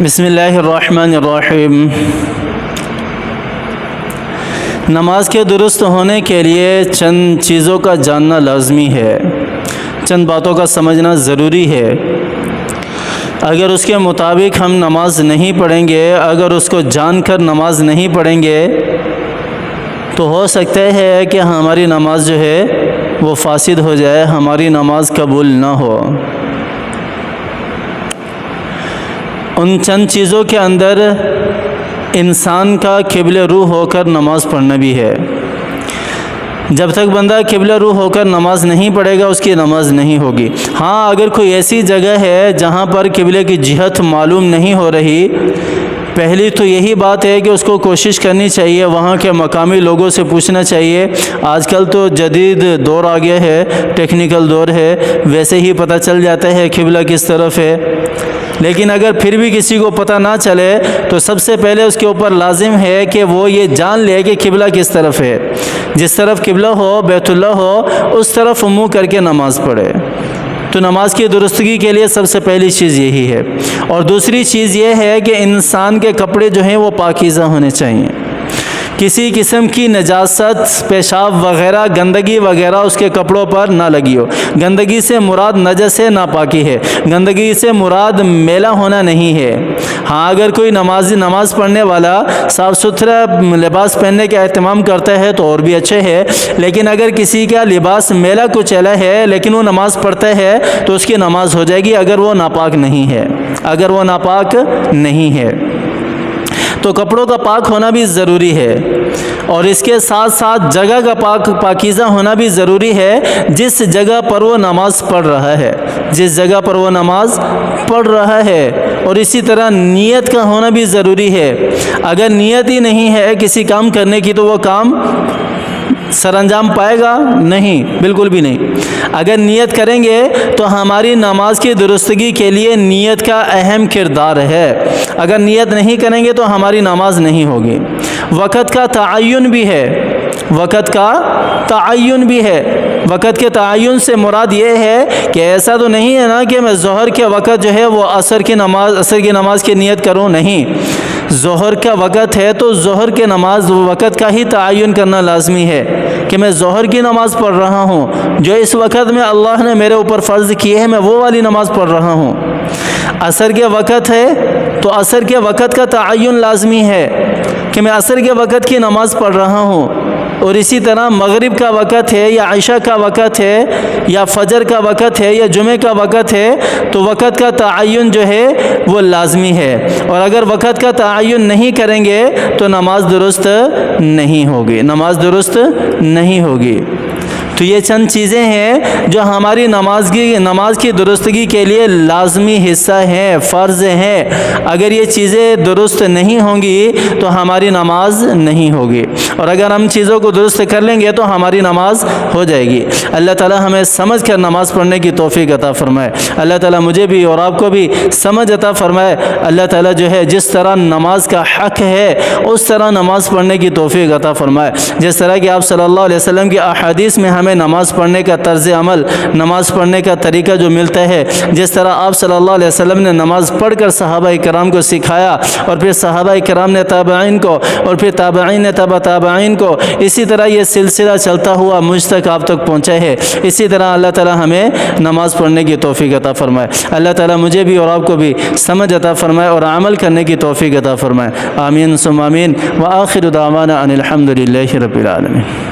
بسم اللہ الرحمن الرحیم۔ نماز کے درست ہونے کے لیے چند چیزوں کا جاننا لازمی ہے، چند باتوں کا سمجھنا ضروری ہے۔ اگر اس کے مطابق ہم نماز نہیں پڑھیں گے، اگر اس کو جان کر نماز نہیں پڑھیں گے تو ہو سکتا ہے کہ ہماری نماز جو ہے وہ فاسد ہو جائے، ہماری نماز قبول نہ ہو۔ ان چند چیزوں کے اندر انسان کا قبل روح ہو کر نماز پڑھنا بھی ہے۔ جب تک بندہ قبل روح ہو کر نماز نہیں پڑھے گا اس کی نماز نہیں ہوگی۔ ہاں، اگر کوئی ایسی جگہ ہے جہاں پر قبلے کی جہت معلوم نہیں ہو رہی، پہلی تو یہی بات ہے کہ اس کو کوشش کرنی چاہیے، وہاں کے مقامی لوگوں سے پوچھنا چاہیے۔ آج کل تو جدید دور آ گیا ہے، ٹیکنیکل دور ہے، ویسے ہی پتہ چل جاتا ہے قبلہ کس طرف ہے۔ لیکن اگر پھر بھی کسی کو پتہ نہ چلے تو سب سے پہلے اس کے اوپر لازم ہے کہ وہ یہ جان لے کہ قبلہ کس طرف ہے۔ جس طرف قبلہ ہو، بیت اللہ ہو، اس طرف منہ کر کے نماز پڑھے۔ تو نماز کی درستگی کے لیے سب سے پہلی چیز یہی ہے۔ اور دوسری چیز یہ ہے کہ انسان کے کپڑے جو ہیں وہ پاکیزہ ہونے چاہیے۔ کسی قسم کی نجاست، پیشاب وغیرہ، گندگی وغیرہ اس کے کپڑوں پر نہ لگی ہو۔ گندگی سے مراد نجس ہے، ناپاکی ہے۔ گندگی سے مراد میلا ہونا نہیں ہے۔ ہاں، اگر کوئی نماز پڑھنے والا صاف ستھرا لباس پہننے کا اہتمام کرتا ہے تو اور بھی اچھے ہے، لیکن اگر کسی کا لباس میلا کچیلا ہے لیکن وہ نماز پڑھتا ہے تو اس کی نماز ہو جائے گی اگر وہ ناپاک نہیں ہے، اگر وہ ناپاک نہیں ہے۔ تو کپڑوں کا پاک ہونا بھی ضروری ہے، اور اس کے ساتھ ساتھ جگہ کا پاکیزہ ہونا بھی ضروری ہے جس جگہ پر وہ نماز پڑھ رہا ہے، جس جگہ پر وہ نماز پڑھ رہا ہے۔ اور اسی طرح نیت کا ہونا بھی ضروری ہے۔ اگر نیت ہی نہیں ہے کسی کام کرنے کی تو وہ کام سر انجام پائے گا نہیں، بالکل بھی نہیں۔ اگر نیت کریں گے تو ہماری نماز کی درستگی کے لیے نیت کا اہم کردار ہے۔ اگر نیت نہیں کریں گے تو ہماری نماز نہیں ہوگی۔ وقت کا تعین بھی ہے، وقت کا تعین بھی ہے۔ وقت کے تعین سے مراد یہ ہے کہ ایسا تو نہیں ہے نا کہ میں ظہر کے وقت جو ہے وہ عصر کی نماز کی نیت کروں، نہیں۔ ظہر کا وقت ہے تو ظہر کے نماز وقت کا ہی تعین کرنا لازمی ہے کہ میں ظہر کی نماز پڑھ رہا ہوں، جو اس وقت میں اللہ نے میرے اوپر فرض کی ہے، میں وہ والی نماز پڑھ رہا ہوں۔ عصر کے وقت ہے تو عصر کے وقت کا تعین لازمی ہے کہ میں عصر کے وقت کی نماز پڑھ رہا ہوں۔ اور اسی طرح مغرب کا وقت ہے یا عشاء کا وقت ہے یا فجر کا وقت ہے یا جمعہ کا وقت ہے تو وقت کا تعین جو ہے وہ لازمی ہے۔ اور اگر وقت کا تعین نہیں کریں گے تو نماز درست نہیں ہوگی، نماز درست نہیں ہوگی۔ تو یہ چند چیزیں ہیں جو ہماری نماز کی درستگی کے لیے لازمی حصہ ہیں، فرض ہیں۔ اگر یہ چیزیں درست نہیں ہوں گی تو ہماری نماز نہیں ہوگی، اور اگر ہم چیزوں کو درست کر لیں گے تو ہماری نماز ہو جائے گی۔ اللہ تعالی ہمیں سمجھ کر نماز پڑھنے کی توفیق عطا فرمائے۔ اللہ تعالی مجھے بھی اور آپ کو بھی سمجھ عطا فرمائے۔ اللہ تعالی جو ہے جس طرح نماز کا حق ہے اس طرح نماز پڑھنے کی توفیق عطا فرمائے۔ جس طرح کہ آپ صلی اللہ علیہ وسلم کی احادیث میں ہمیں نماز پڑھنے کا طرز عمل، نماز پڑھنے کا طریقہ جو ملتا ہے، جس طرح آپ صلی اللہ علیہ وسلم نے نماز پڑھ کر صحابہ کرام کو سکھایا، اور پھر صحابہ کرام نے تابعین کو، اور پھر تابعین نے تابعین کو، اسی طرح یہ سلسلہ چلتا ہوا مجھ تک آپ تک پہنچا ہے۔ اسی طرح اللہ تعالی ہمیں نماز پڑھنے کی توفیق عطا فرمائے۔ اللہ تعالی مجھے بھی اور آپ کو بھی سمجھ عطا فرمائے اور عمل کرنے کی توفیق عطا فرمائے۔ آمین ثم آمین، وآخر دعوانا ان الحمد للہ رب العالمین۔